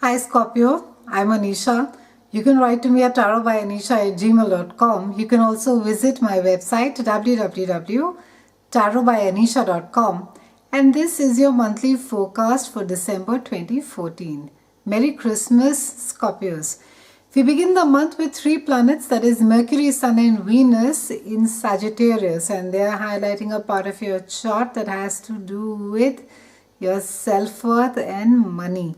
Hi Scorpio, I'm Anisha. You can write to me at tarotbyanisha@gmail.com. You can also visit my website www.tarotbyanisha.com. And this is your monthly forecast for December 2014. Merry Christmas, Scorpios. We begin the month with three planets, that is Mercury, Sun and Venus in Sagittarius, and they are highlighting a part of your chart that has to do with your self-worth and money.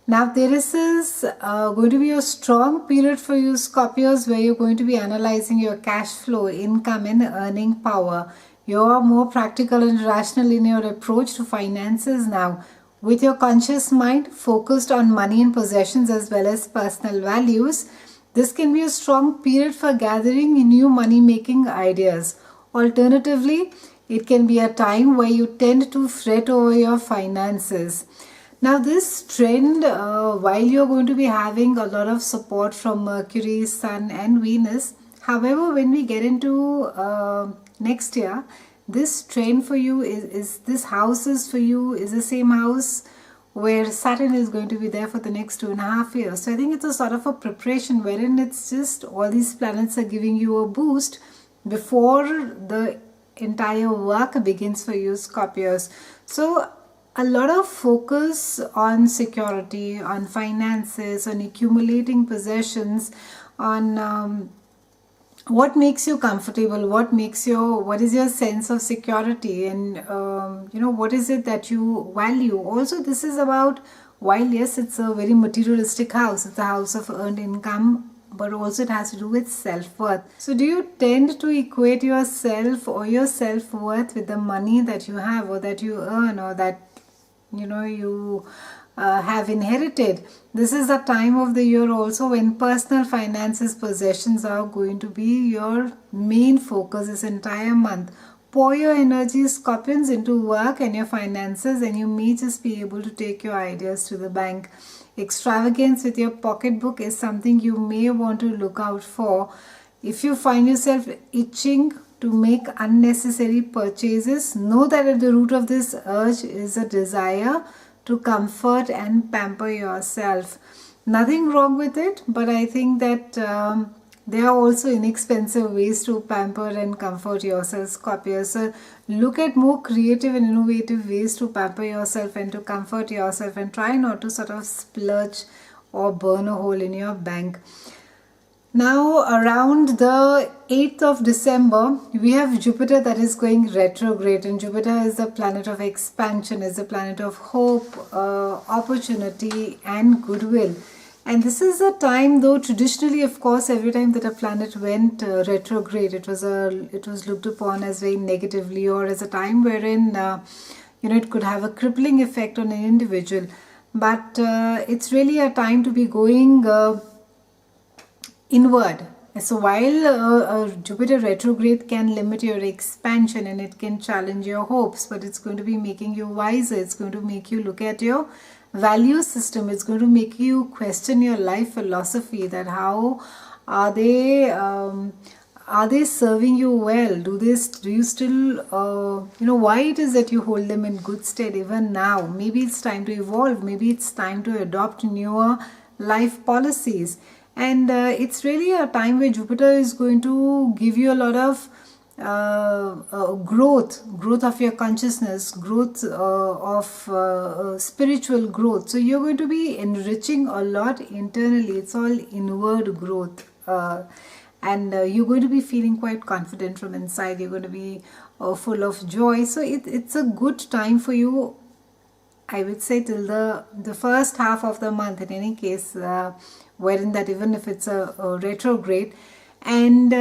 Now this is going to be a strong period for you Scorpios, where you're going to be analyzing your cash flow, income and earning power. You're more practical and rational in your approach to finances now, with your conscious mind focused on money and possessions as well as personal values. This can be a strong period for gathering new money making ideas. Alternatively, it can be a time where you tend to fret over your finances. Now this trend, while you're going to be having a lot of support from Mercury, Sun and Venus, however, when we get into next year, this trend for you is this house is for you is the same house where Saturn is going to be there for the next 2.5 years. So I think it's a sort of a preparation wherein it's just all these planets are giving you a boost before the entire work begins for you Scorpios. So a lot of focus on security, on finances, on accumulating possessions, on what makes you comfortable, what is your sense of security, and what is it that you value. Also, this is about, while yes, it's a very materialistic house, it's a house of earned income, but also it has to do with self-worth. So do you tend to equate yourself or your self-worth with the money that you have or that you earn or that you have inherited? This is the time of the year also when personal finances, possessions are going to be your main focus this entire month. Pour your energy, Scorpions, into work and your finances, and you may just be able to take your ideas to the bank. Extravagance with your pocketbook is something you may want to look out for. If you find yourself itching to make unnecessary purchases, know that at the root of this urge is a desire to comfort and pamper yourself. Nothing wrong with it, but I think that there are also inexpensive ways to pamper and comfort yourself, Scorpio. So look at more creative and innovative ways to pamper yourself and to comfort yourself, and try not to sort of splurge or burn a hole in your bank. Now around the 8th of December, we have Jupiter that is going retrograde, and Jupiter is the planet of expansion, is the planet of hope, opportunity and goodwill. And this is a time, though traditionally, of course, every time that a planet went retrograde, it was looked upon as very negatively, or as a time wherein it could have a crippling effect on an individual. But it's really a time to be going inward. So while Jupiter retrograde can limit your expansion and it can challenge your hopes, but it's going to be making you wiser. It's going to make you look at your value system. It's going to make you question your life philosophy, that how are they serving you well? Do you still why it is that you hold them in good stead even now? Maybe it's time to evolve. Maybe it's time to adopt newer life policies. And it's really a time where Jupiter is going to give you a lot of growth of your consciousness, growth of spiritual growth. So you're going to be enriching a lot internally. It's all inward growth, and you're going to be feeling quite confident from inside. You're going to be full of joy. So it's a good time for you, I would say, till the first half of the month in any case, wherein that even if it's a retrograde. And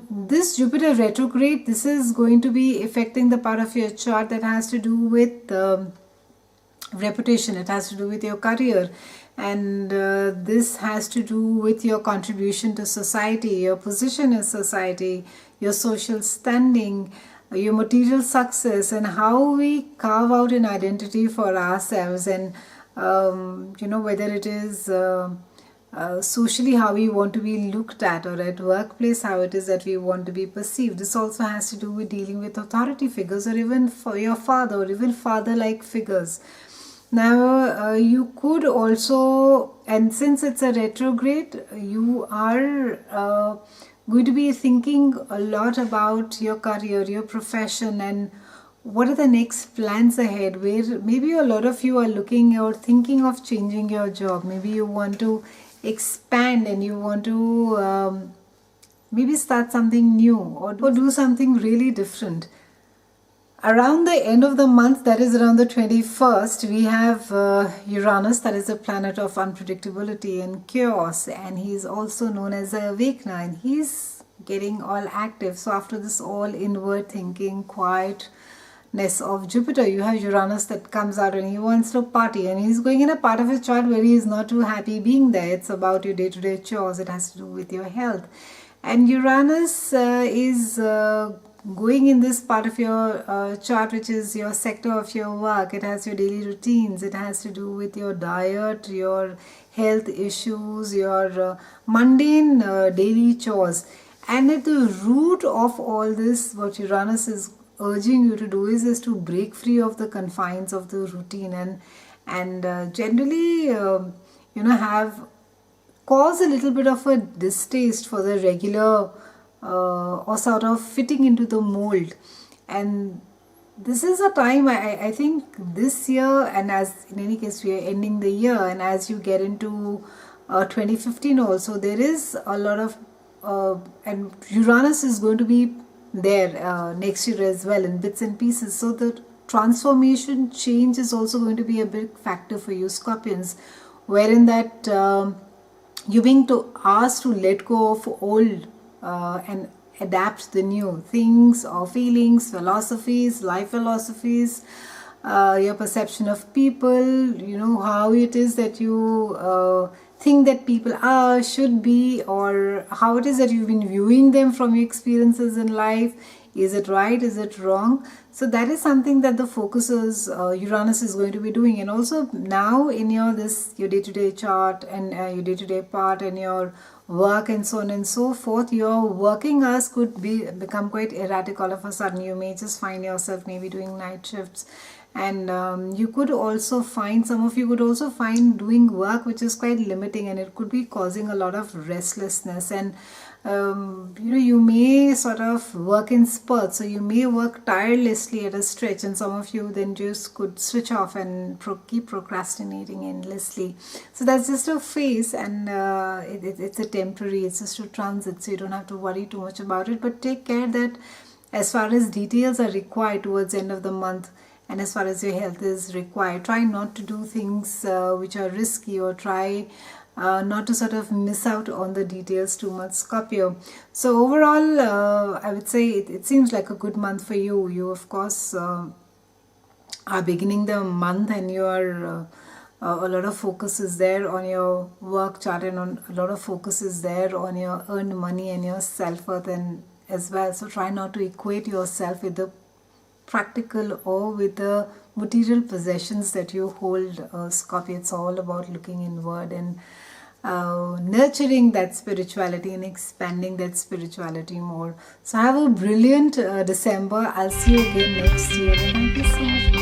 this Jupiter retrograde, this is going to be affecting the part of your chart that has to do with reputation. It has to do with your career, and this has to do with your contribution to society, your position in society, your social standing, your material success, and how we carve out an identity for ourselves, and whether it is socially how we want to be looked at, or at workplace how it is that we want to be perceived. This also has to do with dealing with authority figures, or even for your father, or even father-like figures. Now, you could also, and since it's a retrograde, you are going to be thinking a lot about your career, your profession, and what are the next plans ahead. Where maybe a lot of you are looking or thinking of changing your job. Maybe you want to expand and you want to maybe start something new or do something really different. Around the end of the month, that is around the 21st, we have Uranus, that is a planet of unpredictability and chaos, and he is also known as the Awakener, and he's getting all active. So after this all inward thinking, quietness of Jupiter, you have Uranus that comes out and he wants to party, and he's going in a part of his chart where he is not too happy being there. It's about your day-to-day chores. It has to do with your health. And Uranus is going in this part of your chart, which is your sector of your work. It has your daily routines. It has to do with your diet, your health issues, your mundane daily chores. And at the root of all this, what Uranus is urging you to do is to break free of the confines of the routine and generally have cause a little bit of a distaste for the regular or sort of fitting into the mold. And this is a time, I think this year, and as in any case we are ending the year, and as you get into 2015 also, there is a lot of and Uranus is going to be there next year as well in bits and pieces. So the transformation change is also going to be a big factor for you Scorpions, wherein that you're being asked to let go of old and adapt the new things or feelings, philosophies, life philosophies, your perception of people, how it is that you think that people are, should be, or how it is that you've been viewing them from your experiences in life. Is it right? Is it wrong? So that is something that the focus Uranus is going to be doing. And also now in your day-to-day chart and your day-to-day part and your work and so on and so forth, your working hours could become quite erratic all of a sudden. You may just find yourself maybe doing night shifts, and you could also find, some of you could also find doing work which is quite limiting, and it could be causing a lot of restlessness. And you may sort of work in spurts, so you may work tirelessly at a stretch, and some of you then just could switch off and keep procrastinating endlessly. So that's just a phase, and it's a temporary, it's just a transit, so you don't have to worry too much about it. But take care that as far as details are required towards the end of the month, and as far as your health is required, try not to do things which are risky, or try not to sort of miss out on the details too much, Scorpio. So overall, I would say it seems like a good month for you. You of course are beginning the month, and you are a lot of focus is there on your work chart, and a lot of focus is there on your earned money and your self-worth and as well. So try not to equate yourself with the practical or with the material possessions that you hold, Scorpio. It's all about looking inward and nurturing that spirituality and expanding that spirituality more. So have a brilliant December. I'll see you again next year, and thank you so much.